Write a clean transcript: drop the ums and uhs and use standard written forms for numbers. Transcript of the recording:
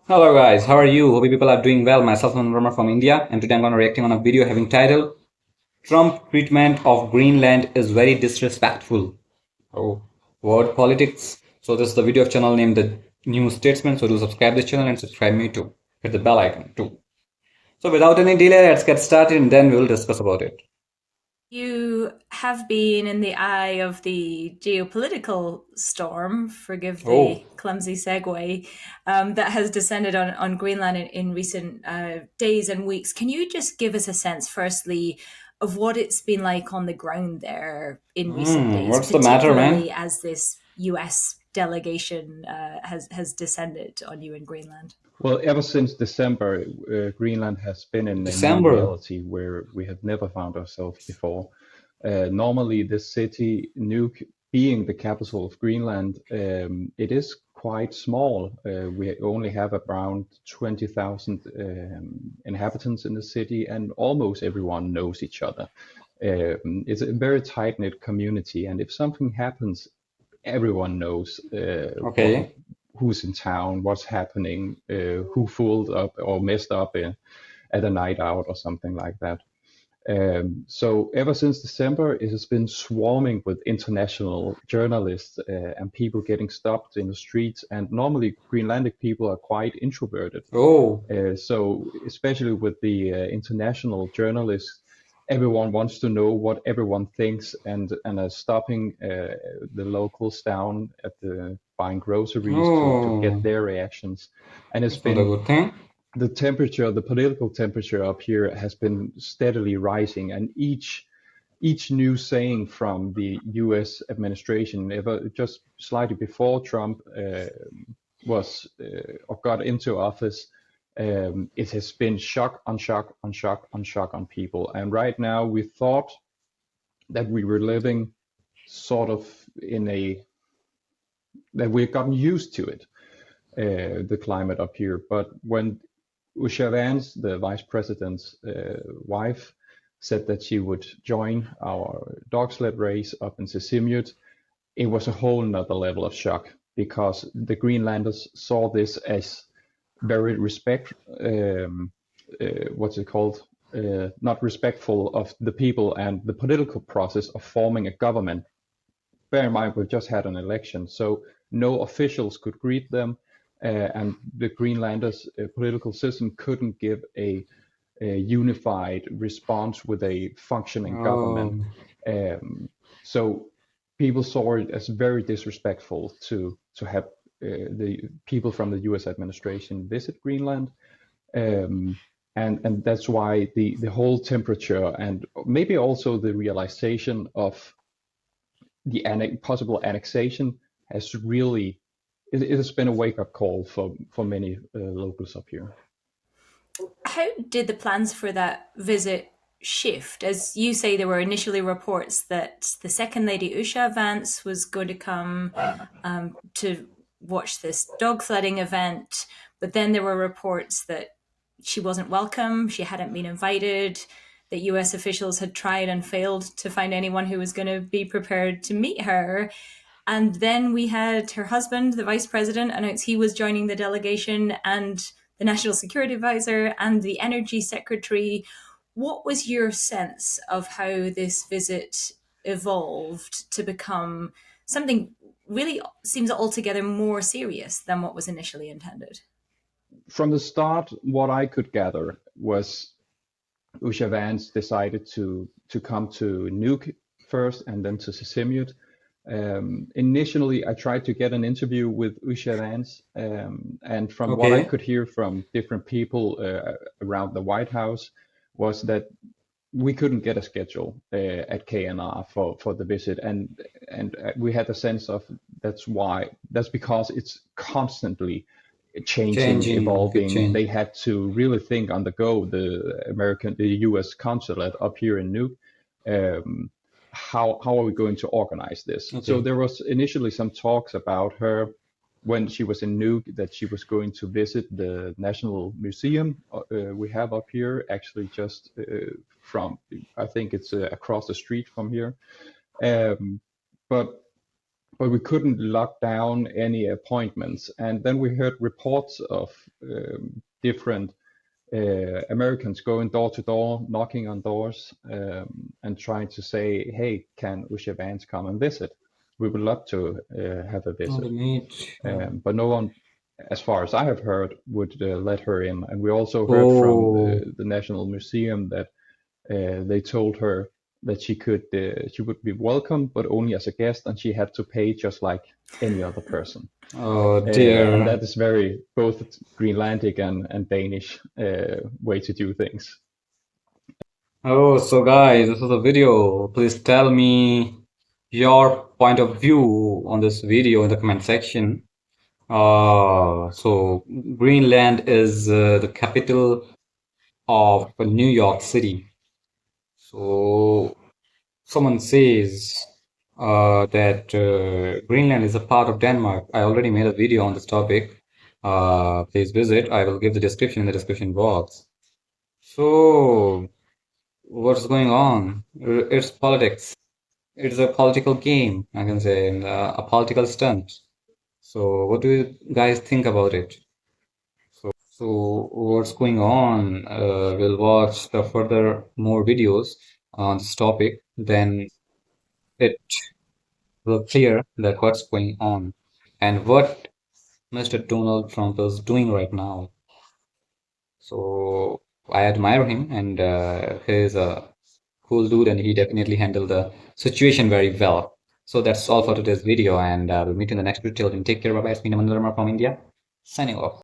Hello guys, how are you? Hope you people are doing well. Myself, Manrama from India, and today I'm going to reacting on a video having title Trump treatment of Greenland is very disrespectful. Oh, word politics. So this is the video of channel named the New Statesman. So do subscribe this channel and subscribe me too. Hit the bell icon too. So without any delay, let's get started and then we'll discuss about it. You have been in the eye of the geopolitical storm, forgive Oh, the clumsy segue, that has descended on Greenland in recent days and weeks. Can you just give us a sense, firstly, of what it's been like on the ground there in recent days, what's the matter, man? particularly as this US delegation has descended on you in Greenland? Well, ever since December, Greenland has been in a new December. reality where we have never found ourselves before. Normally, this city, Nuuk, being the capital of Greenland, it is quite small. We only have around 20,000 inhabitants in the city, and almost everyone knows each other. It's a very tight-knit community, and if something happens, everyone knows Okay. who's in town, what's happening, who fooled up or messed up at a night out or something like that. So ever since December, it has been swarming with international journalists and people getting stopped in the streets. And normally, Greenlandic people are quite introverted. Oh, So especially with the international journalists, everyone wants to know what everyone thinks and are stopping the locals down at the buying groceries to get oh, their reactions. And it's that's not a been good thing. the temperature, the political temperature up here has been steadily rising, and each new saying from the U.S. administration, ever just slightly before Trump was or got into office, it has been shock on shock on shock on shock on people. And right now, we thought that we were living sort of in a that we've gotten used to it, the climate up here. But when Usha Vance, the vice president's wife, said that she would join our dog sled race up in Sisimiut, it was a whole nother level of shock because the Greenlanders saw this as very what's it called? Not respectful of the people and the political process of forming a government. Bear in mind, we've just had an election, so no officials could greet them, and the Greenlanders' political system couldn't give a unified response with a functioning government. Oh, So people saw it as very disrespectful to have the people from the U.S. administration visit Greenland, um, and that's why the whole temperature and maybe also the realization of the possible annexation has really it has been a wake up call for many locals up here. How did the plans for that visit shift? As you say, there were initially reports that the Second Lady Usha Vance was going to come to watch this dog sledding event, but then there were reports that she wasn't welcome, she hadn't been invited, that US officials had tried and failed to find anyone who was going to be prepared to meet her. And then we had her husband, the vice president, announce he was joining the delegation, and the national security advisor and the energy secretary. What was your sense of how this visit evolved to become something really seems altogether more serious than what was initially intended? From the start, what I could gather was Usha Vance decided to come to Nuuk first and then to Sisimiut. Initially, I tried to get an interview with Usha Vance, and from what I okay. could hear from different people around the White House, was that we couldn't get a schedule at KNR for the visit, and we had a sense of that's because it's constantly changing, Changing, keep evolving. They changing. had to really think on the go. The U.S. consulate up here in Nuuk, um, how are we going to organize this? So Okay. there was initially some talks about her when she was in Nuuk that she was going to visit the National Museum we have up here, actually just from I think it's across the street from here. Um, but but we couldn't lock down any appointments. And then we heard reports of different Americans going door to door, knocking on doors, and trying to say, "Hey, can Usha Vance come and visit? We would love to have a visit." But no one, as far as I have heard, would let her in. And we also heard from the National Museum that they told her that she would be welcome, but only as a guest, and she had to pay just like any other person. Oh dear. And that is very both Greenlandic and Danish way to do things. Oh, so guys, this is a video. Please tell me your point of view on this video in the comment section. So Greenland is the capital of New York City. So someone says that Greenland is a part of Denmark. I already made a video on this topic. Please visit. I will give the description in the description box. So what's going on? It's politics. It's a political game, I can say, and a political stunt. So what do you guys think about it? So what's going on? We'll watch the further more videos on this topic. Then it will clear that what's going on and what Mr. Donald Trump is doing right now. So I admire him, and he's a cool dude, and he definitely handled the situation very well. So that's all for today's video, and we'll meet you in the next video. Till then, take care. Bye bye. It's been Amandarma from India, signing off.